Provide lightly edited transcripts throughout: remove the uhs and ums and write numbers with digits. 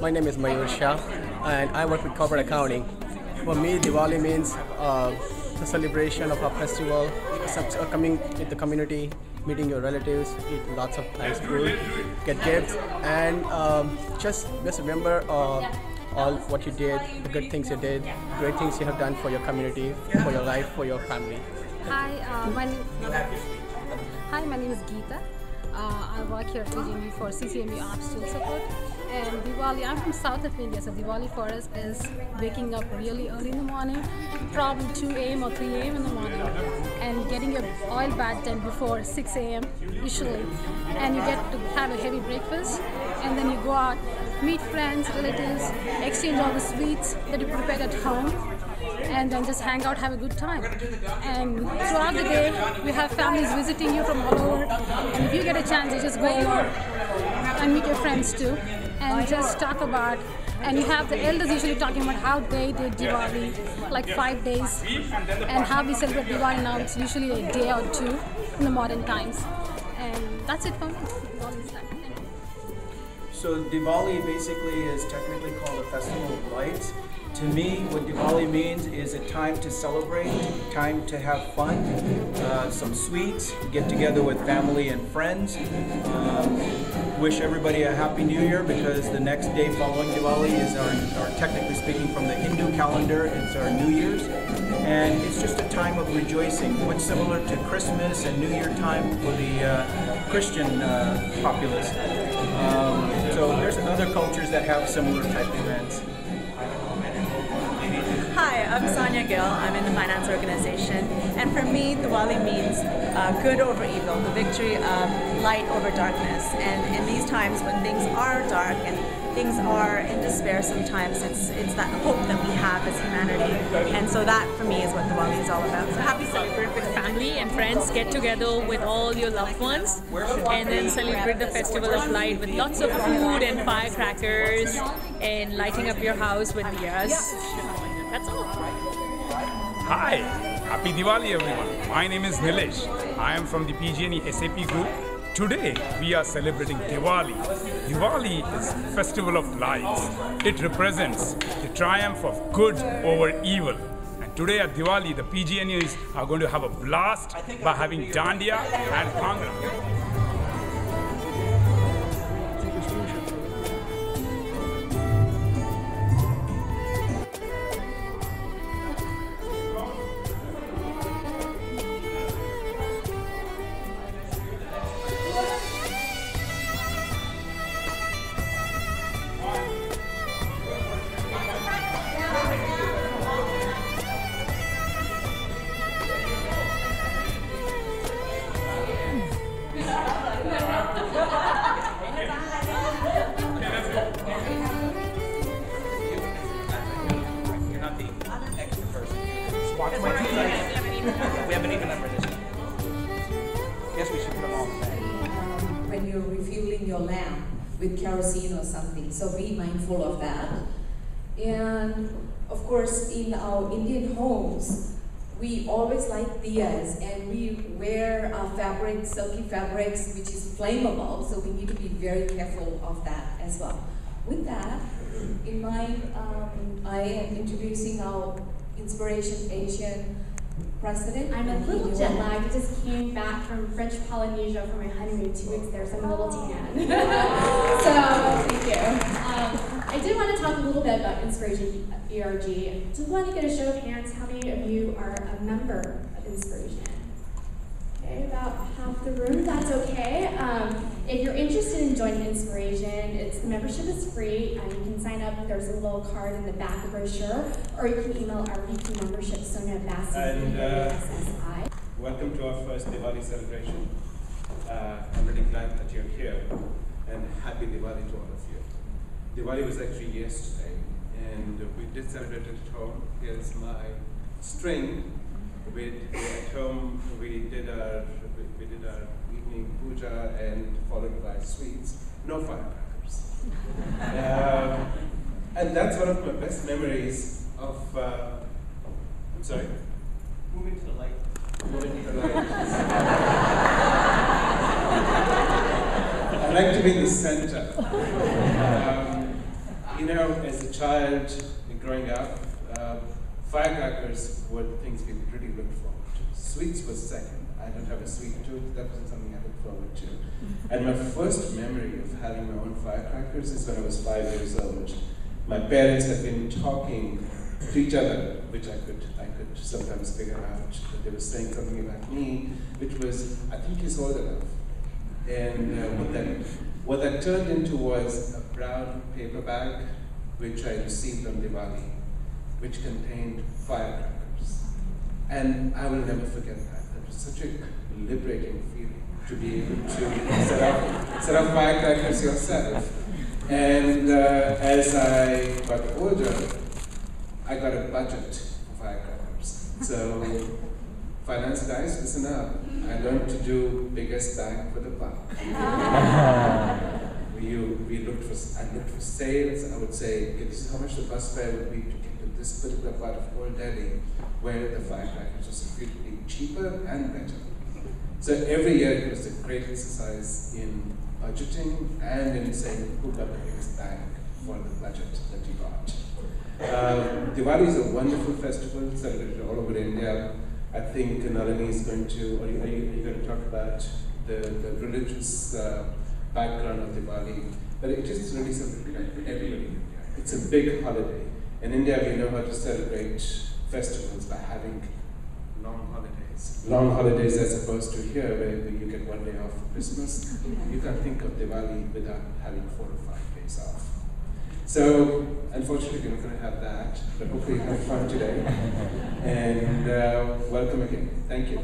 My name is Mayur Shah, and I work with corporate accounting. For me, Diwali means the celebration of a festival, coming with the community, meeting your relatives, eat lots of nice food, get gifts, and just remember all what you did, the good things you did, great things you have done for your community, for your life, for your family. Hi, my name is Geeta. I work here at PGME for CCME Ops Tool Support. And Diwali, I'm from south of India, so Diwali for us is waking up really early in the morning, probably 2 a.m. or 3 a.m. in the morning, and getting your oil bath done before 6 a.m. usually. And you get to have a heavy breakfast, and then you go out, meet friends, relatives, exchange all the sweets that you prepared at home, and then just hang out, have a good time. And throughout the day, we have families visiting you from all over, and if you get a chance, you just go over and meet your friends too, and just talk about, and you have the elders usually talking about how they did Diwali, like 5 days, and how we celebrate Diwali now. It's usually a day or two in the modern times. And that's it for me. Diwali is that. Thank you. So Diwali basically is technically called a festival of lights. To me, what Diwali means is a time to celebrate, time to have fun, some sweets, get together with family and friends. Wish everybody a Happy New Year, because the next day following Diwali is our technically speaking from the Hindu calendar, it's our New Year's. And it's just a time of rejoicing, much similar to Christmas and New Year time for the Christian populace. So there's other cultures that have similar type events. Hi, I'm Sonia Gill. I'm in the finance organization, and for me, Diwali means good over evil, the victory of light over darkness. And in these times when things are dark and things are in despair, sometimes it's that hope that we have as humanity. And so that, for me, is what Diwali is all about. So happy celebrate with family and friends, get together with all your loved ones, and then celebrate the festival of light with lots of food and firecrackers and lighting up your house with diyas. That's all. Hi, happy Diwali everyone. My name is Nilesh. I am from the PG&E SAP group. Today we are celebrating Diwali. Diwali is Festival of Lights. It represents the triumph of good over evil. And today at Diwali, the PG&Es are going to have a blast by having Dandiya and Bhangra. We haven't even numbered this. Guess we should put them all back. When you're refueling your lamp with kerosene or something, so be mindful of that. And of course, in our Indian homes, we always light diyas, and we wear fabrics, silky fabrics, which is flammable, so we need to be very careful of that as well. With that in mind, I am introducing our Inspiration Asian president. I'm a little jet lagged. I just came back from French Polynesia for my honeymoon 2 weeks there, so I'm a little tan. So, thank you. I did want to talk a little bit about Inspiration ERG. Just want to get a show of hands. How many of you are a member of Inspiration? Okay, about half the room. That's okay. If you're interested in joining Inspiration, the membership is free. You can sign up. There's a little card in the back of the brochure, or you can email our VP membership, Sonia Bassi, SSI. Welcome to our first Diwali celebration. I'm really glad that you're here, and happy Diwali to all of you. Diwali was actually yesterday, and we did celebrate it at home. Here's my string. At home, we did our evening puja and followed by sweets. No firecrackers. And that's one of my best memories of. I'm sorry. Moving to the light. Moving to the light. I like to be in the center. child growing up, firecrackers were the things we really looked forward to. Sweets was second. I don't have a sweet tooth. That wasn't something I looked forward to. And my first memory of having my own firecrackers is when I was 5 years old. My parents had been talking to each other, which I could sometimes figure out that they were saying something about me, which was, I think he's old enough. And what that turned into was a brown paper bag, which I received on Diwali, which contained firecrackers. And I will never forget that. That was such a liberating feeling to be able to set up firecrackers yourself. And as I got older, I got a budget for firecrackers. So, finance guys, listen up. I learned to do biggest bang for the buck. I looked for sales. I would say, okay, this is how much the bus fare would be to get to this particular part of Old Delhi, where the firecrackers was significantly cheaper and better. So every year it was a great exercise in budgeting and in saying who got the biggest bang for the budget that you got. Diwali is a wonderful festival celebrated all over India. I think Nalini is going to, are you going to talk about the religious background of Diwali? But it is really celebrated by everybody in India. It's a big holiday. In India, we know how to celebrate festivals by having long holidays. Long holidays as opposed to here, where you get 1 day off for Christmas. You can't think of Diwali without having 4 or 5 days off. So, unfortunately, we're not going to have that, but hopefully you have fun today. And welcome again. Thank you.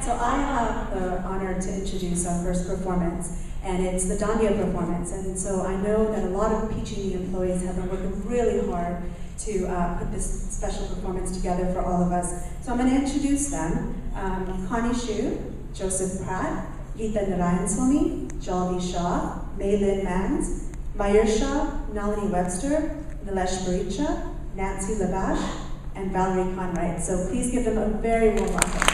So I have the honor to introduce our first performance, and it's the Dandiya performance. And so I know that a lot of PG&E employees have been working really hard to put this special performance together for all of us. So I'm going to introduce them. Connie Shu, Joseph Pratt, Geeta Narayan Swami, Jalvi Shah, Maylin Mans, Mayur Shah, Nalini Webster, Nilesh Baricha, Nancy Labash, and Valerie Conwright. So please give them a very warm welcome.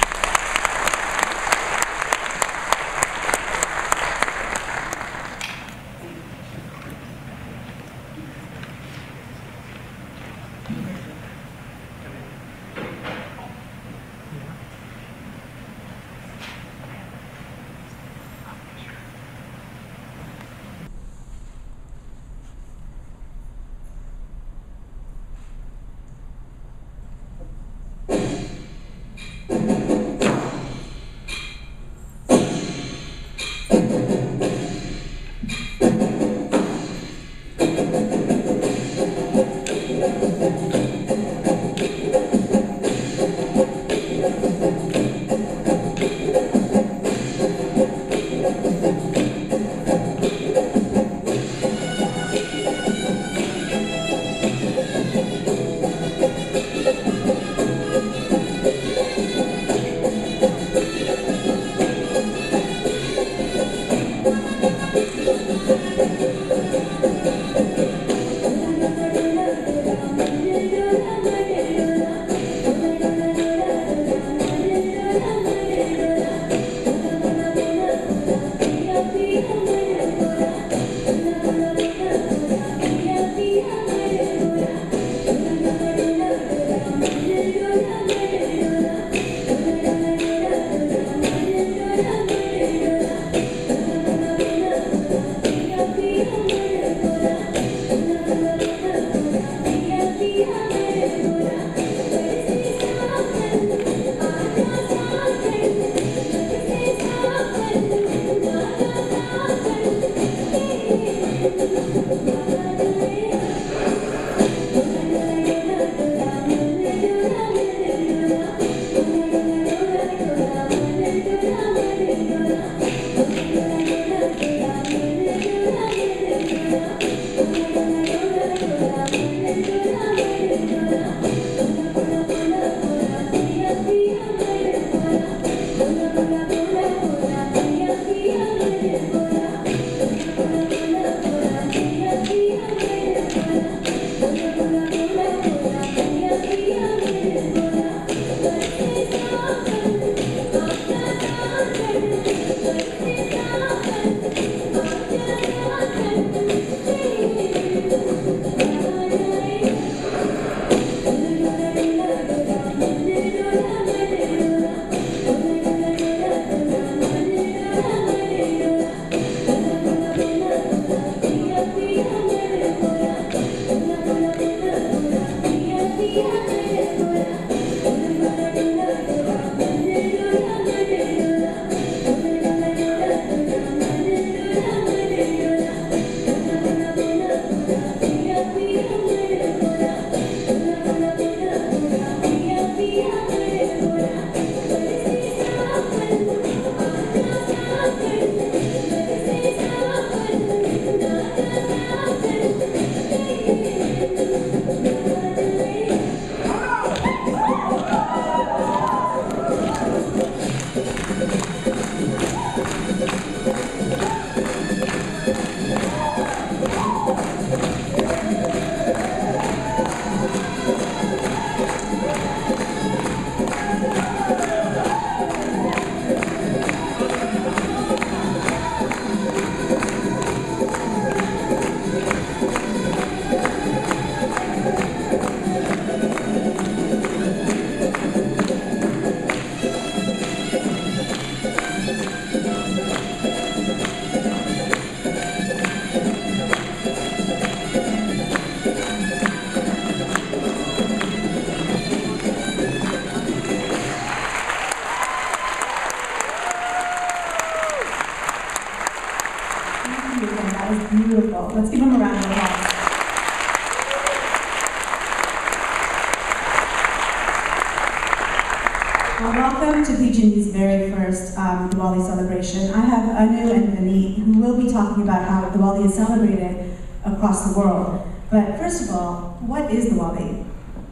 Welcome to PG&E's very first Diwali celebration. I have Anu and Vinny who will be talking about how Diwali is celebrated across the world. But first of all, what is Diwali?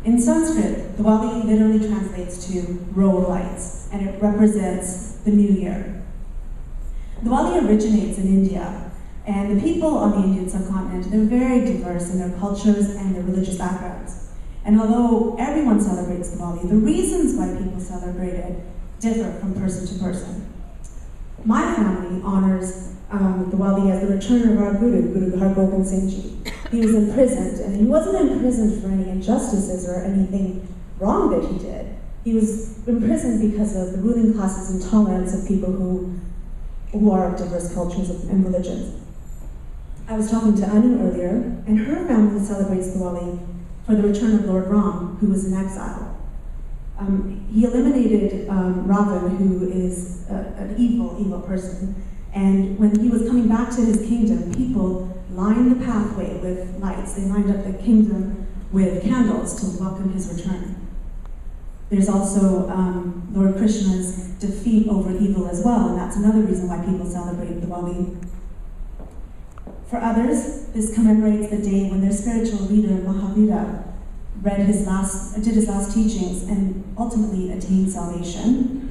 In Sanskrit, Diwali literally translates to row of lights, and it represents the new year. Diwali originates in India, and the people on the Indian subcontinent, they're very diverse in their cultures and their religious backgrounds. And although everyone celebrates Diwali, the reasons why people celebrate it differ from person to person. My family honors Diwali as the return of our Guru Har Gobind Singh Ji. He was imprisoned, and he wasn't imprisoned for any injustices or anything wrong that he did. He was imprisoned because of the ruling class's intolerance of people who are of diverse cultures and religions. I was talking to Anu earlier, and her family celebrates Diwali for the return of Lord Ram, who was in exile. He eliminated Ravan, who is an evil person. And when he was coming back to his kingdom, people lined the pathway with lights. They lined up the kingdom with candles to welcome his return. There's also Lord Krishna's defeat over evil as well, and that's another reason why people celebrate Diwali. For others, this commemorates the day when their spiritual leader, Mahavira, did his last teachings and ultimately attained salvation.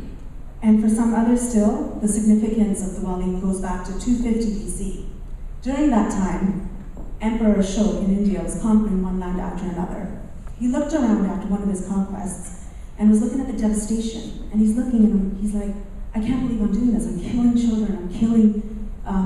And for some others still, the significance of Diwali goes back to 250 BC. During that time, Emperor Ashoka in India was conquering one land after another. He looked around after one of his conquests and was looking at the devastation. And he's looking and he's like, I can't believe I'm doing this. I'm killing children, I'm killing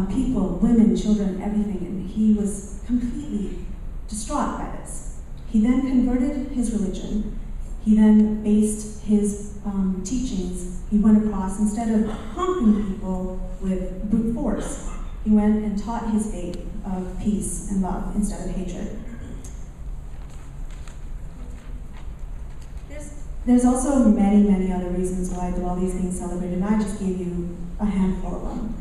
people, women, children, everything. And he was completely distraught by this. He then converted his religion. He then based his teachings, he went across, instead of conquering people with brute force, he went and taught his faith of peace and love instead of hatred. There's also many, many other reasons why Diwali is being celebrated, and I just gave you a handful of them.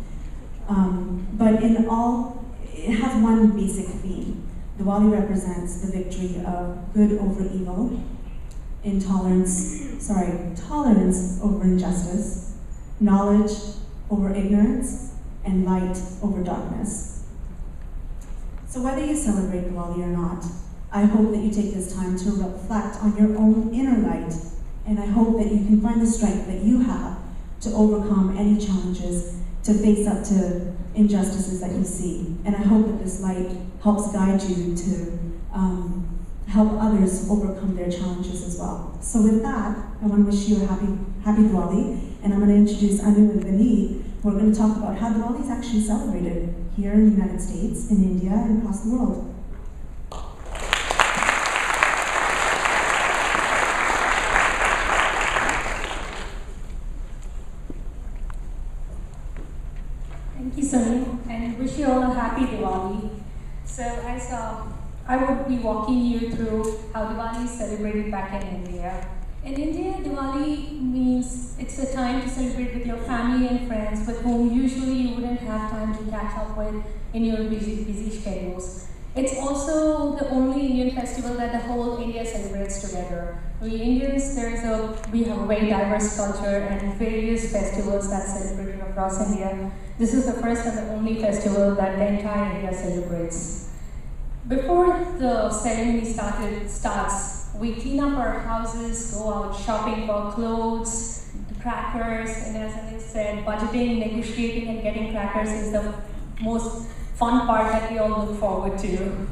But in all, it has one basic theme. Diwali represents the victory of good over evil, tolerance over injustice, knowledge over ignorance, and light over darkness. So whether you celebrate Diwali or not, I hope that you take this time to reflect on your own inner light, and I hope that you can find the strength that you have to overcome any challenges, to face up to injustices that you see. And I hope that this light helps guide you to help others overcome their challenges as well. So with that, I want to wish you a happy Diwali, and I'm going to introduce Anu and Vinny, who are going to talk about how Diwali is actually celebrated here in the United States, in India, and across the world. Thank you, Sunny, and wish you all a happy Diwali. So as I would be walking you through how Diwali is celebrated back in India. In India, Diwali means it's a time to celebrate with your family and friends with whom usually you wouldn't have time to catch up with in your busy schedules. It's also the only Indian festival that the whole India celebrates together. We Indians, we have a very diverse culture and various festivals that's celebrated across India. This is the first and the only festival that the entire India celebrates. Before the ceremony starts, we clean up our houses, go out shopping for clothes, crackers, and as I said, budgeting, negotiating, and getting crackers is the most fun part that we all look forward to.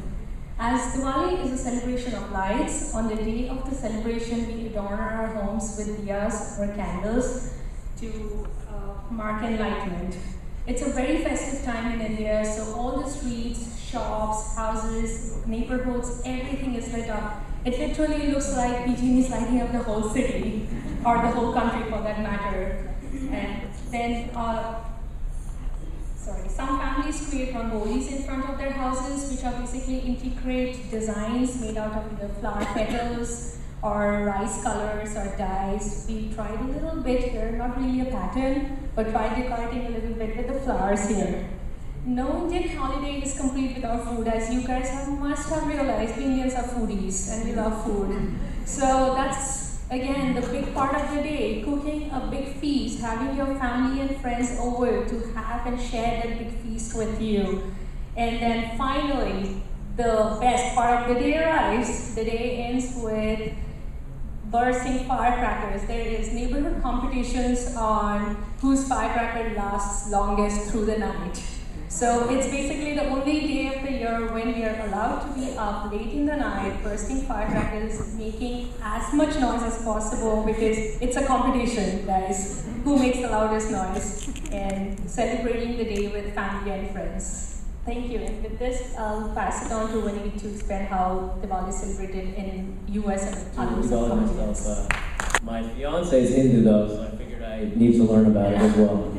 As Diwali is a celebration of lights, on the day of the celebration we adorn our homes with diyas or candles to mark enlightenment. It's a very festive time in India, so all the streets, shops, houses, neighborhoods, everything is lit up. It literally looks like PG&E is lighting up the whole city, or the whole country for that matter. And then, some families create rangolis in front of their houses, which are basically intricate designs made out of either flower petals, or rice colors or dyes. We tried a little bit here, not really a pattern, but tried decorating a little bit with the flowers here. No Indian holiday is complete without food, as you guys must have realized. We Indians are foodies and we love food. So that's Again, the big part of the day, cooking a big feast, having your family and friends over to have and share that big feast with you. And then finally, the best part of the day arrives. The day ends with bursting firecrackers. There is neighborhood competitions on whose firecracker lasts longest through the night. So it's basically the only day of the year when we are allowed to be up late in the night, bursting firecrackers, making as much noise as possible because it's a competition, guys. Who makes the loudest noise? And celebrating the day with family and friends. Thank you. And with this, I'll pass it on to Winnie to explain how Diwali is celebrated in US and other subcontinents. My fiance is Hindu though, so I figured I need to learn about it as well.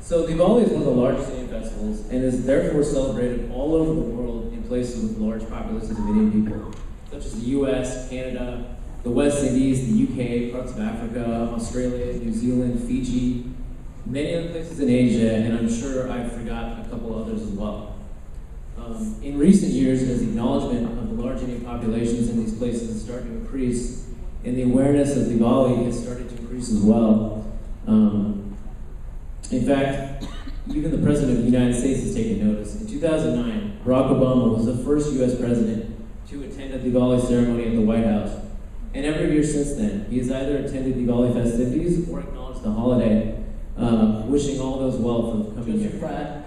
So Diwali is one of the largest Indian festivals and is therefore celebrated all over the world in places with large populations of Indian people, such as the US, Canada, the West Indies, the UK, parts of Africa, Australia, New Zealand, Fiji, many other places in Asia, and I'm sure I forgot a couple others as well. In recent years, as the acknowledgement of the large Indian populations in these places has started to increase, and the awareness of Diwali has started to increase as well. In fact, even the President of the United States has taken notice. In 2009, Barack Obama was the first US president to attend a Diwali ceremony at the White House. And every year since then, he has either attended Diwali festivities or acknowledged the holiday, wishing all those well for the coming year. Pratt,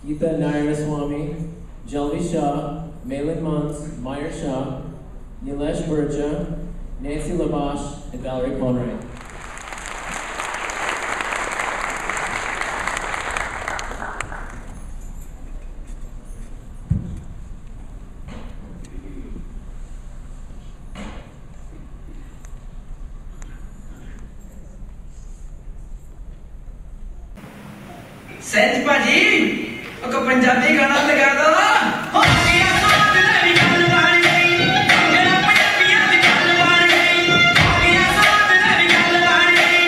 Geeta Narayanaswamy, Jalvi Shah, Malin Mons, Meyer Shah, Nilesh Burja, Nancy Labash, and Valerie Conrad. सैज भाजी एक पंजाबी गाना लगा दो हो गया साथ मेरी गल बन गई मेरा पंजाबियां दी गल बन गई हो गया साथ मेरी गल बन गई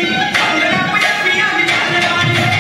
मेरा पंजाबियां दी गल बन गई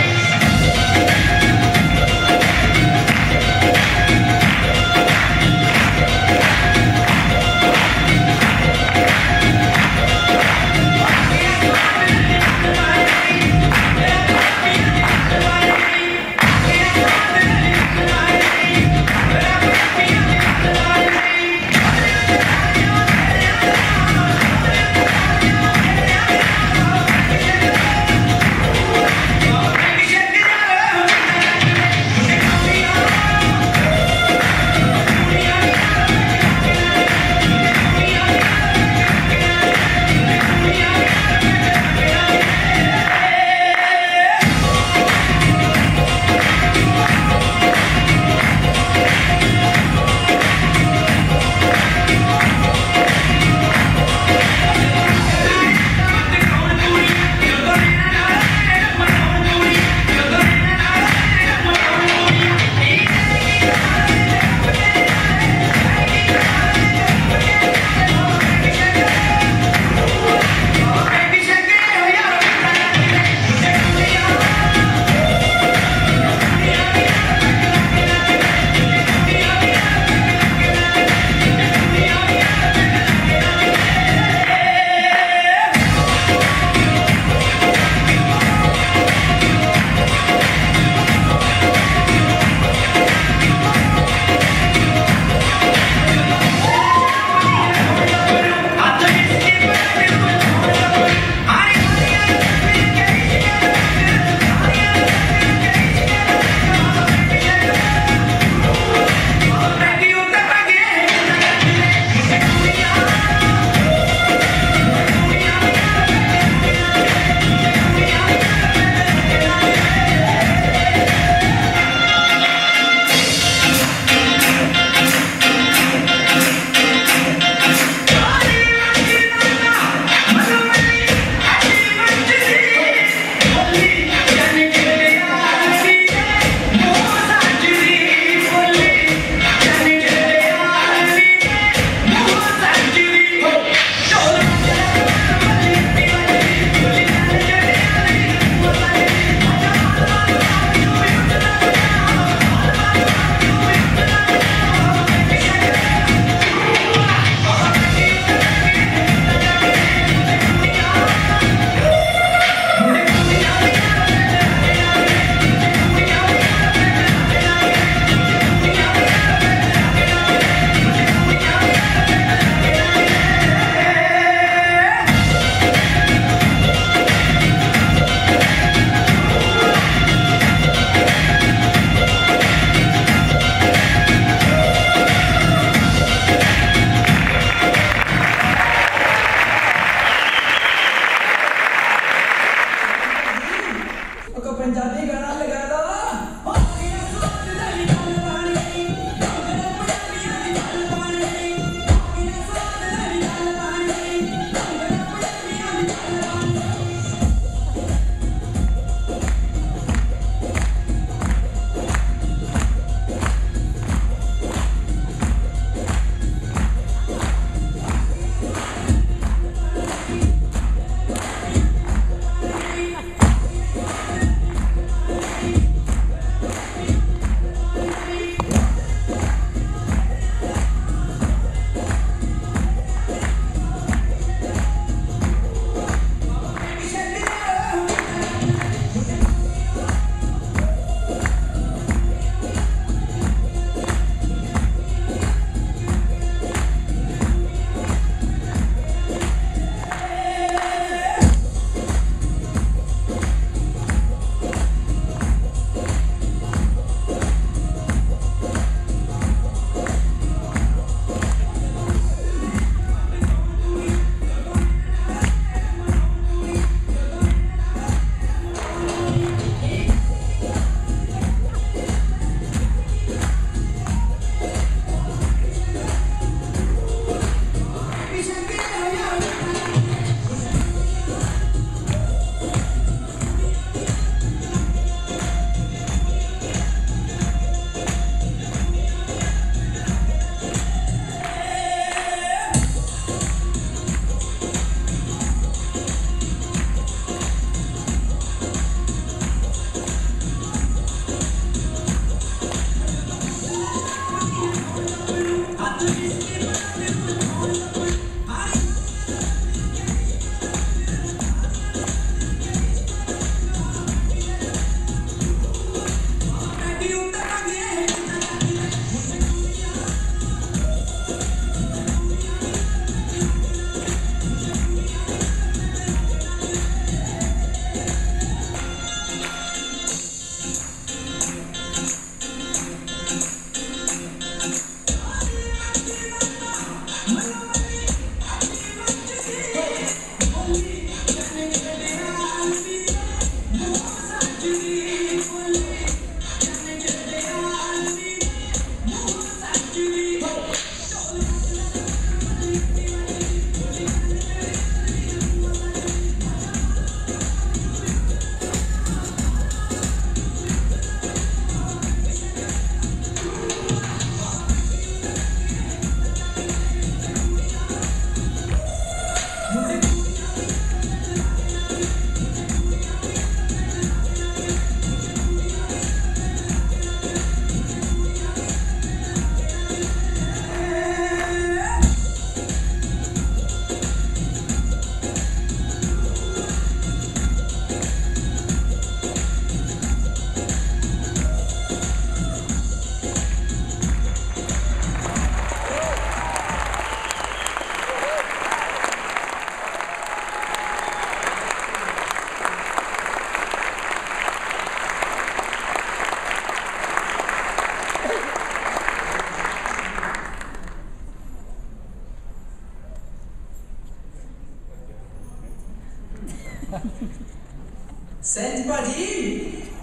सेंट पाजी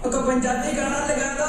को पंजाबी गाना लगा दो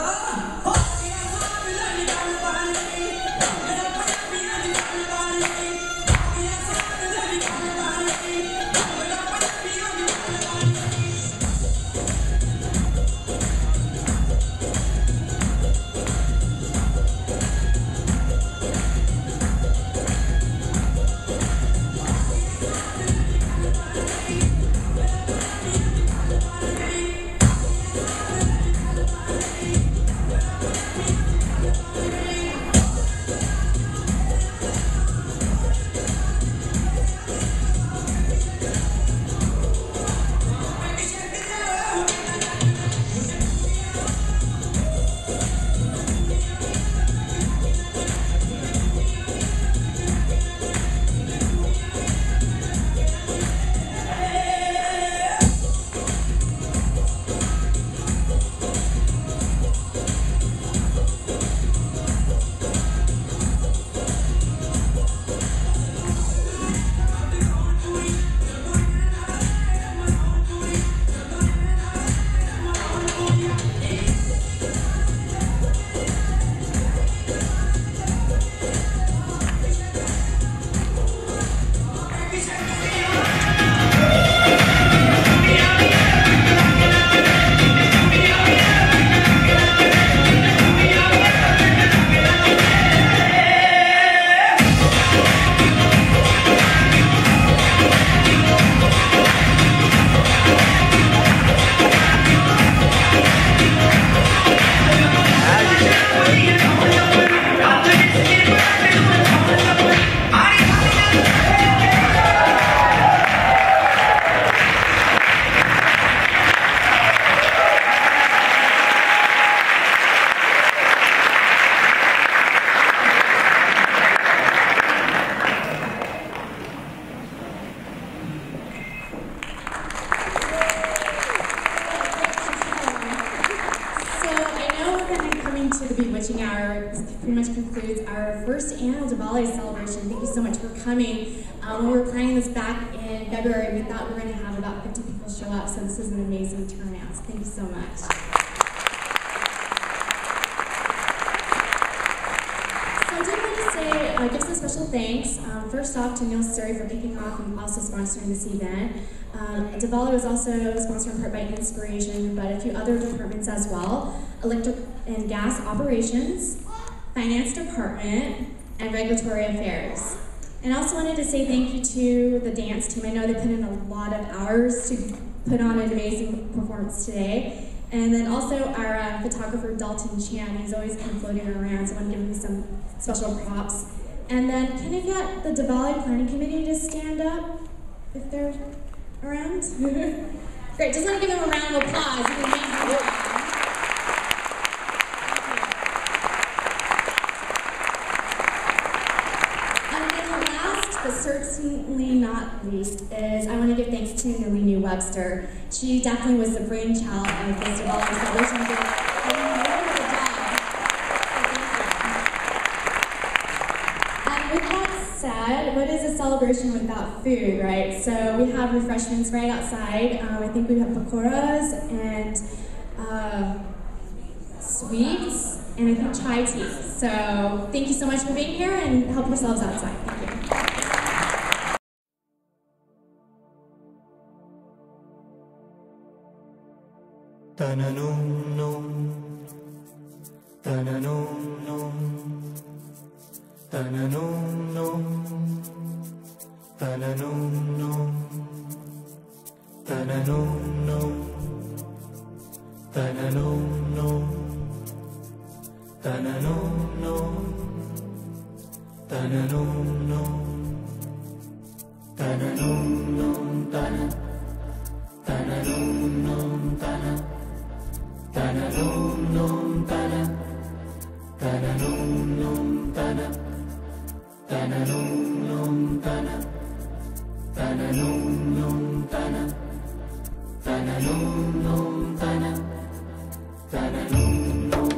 celebration. Thank you so much for coming. When we were planning this back in February, we thought we were going to have about 50 people show up, so this is an amazing turnout. So thank you so much. So I did want to say, give some special thanks. First off to Neil Surrey for kicking off and also sponsoring this event. Diwali was also sponsored in part by Inspiration, but a few other departments as well. Electric and gas operations, finance department, and regulatory affairs. And I also wanted to say thank you to the dance team. I know they put in a lot of hours to put on an amazing performance today. And then also our photographer, Dalton Chan, he's always kind of floating around, so I want to give him some special props. And then can I get the Diwali Planning Committee to stand up if they're around? Great, just want to give them a round of applause. It's an amazing job. But certainly not least is I want to give thanks to Nalini Webster. She definitely was the brainchild of this Diwali celebration. Did a wonderful job. And with that said, what is a celebration without food, right? So we have refreshments right outside. I think we have pakoras and sweets and I think chai tea. So thank you so much for being here and help yourselves outside. Thank you. Tananum num, tananum num, tananum num, tananum num, tananum num, tananum num, tananum num, tananum num, tananum num, tananum num, tananum. Tananum num tana, tananum num tana, tananum num tana, tananum num tana, tananum num tana, tananum num.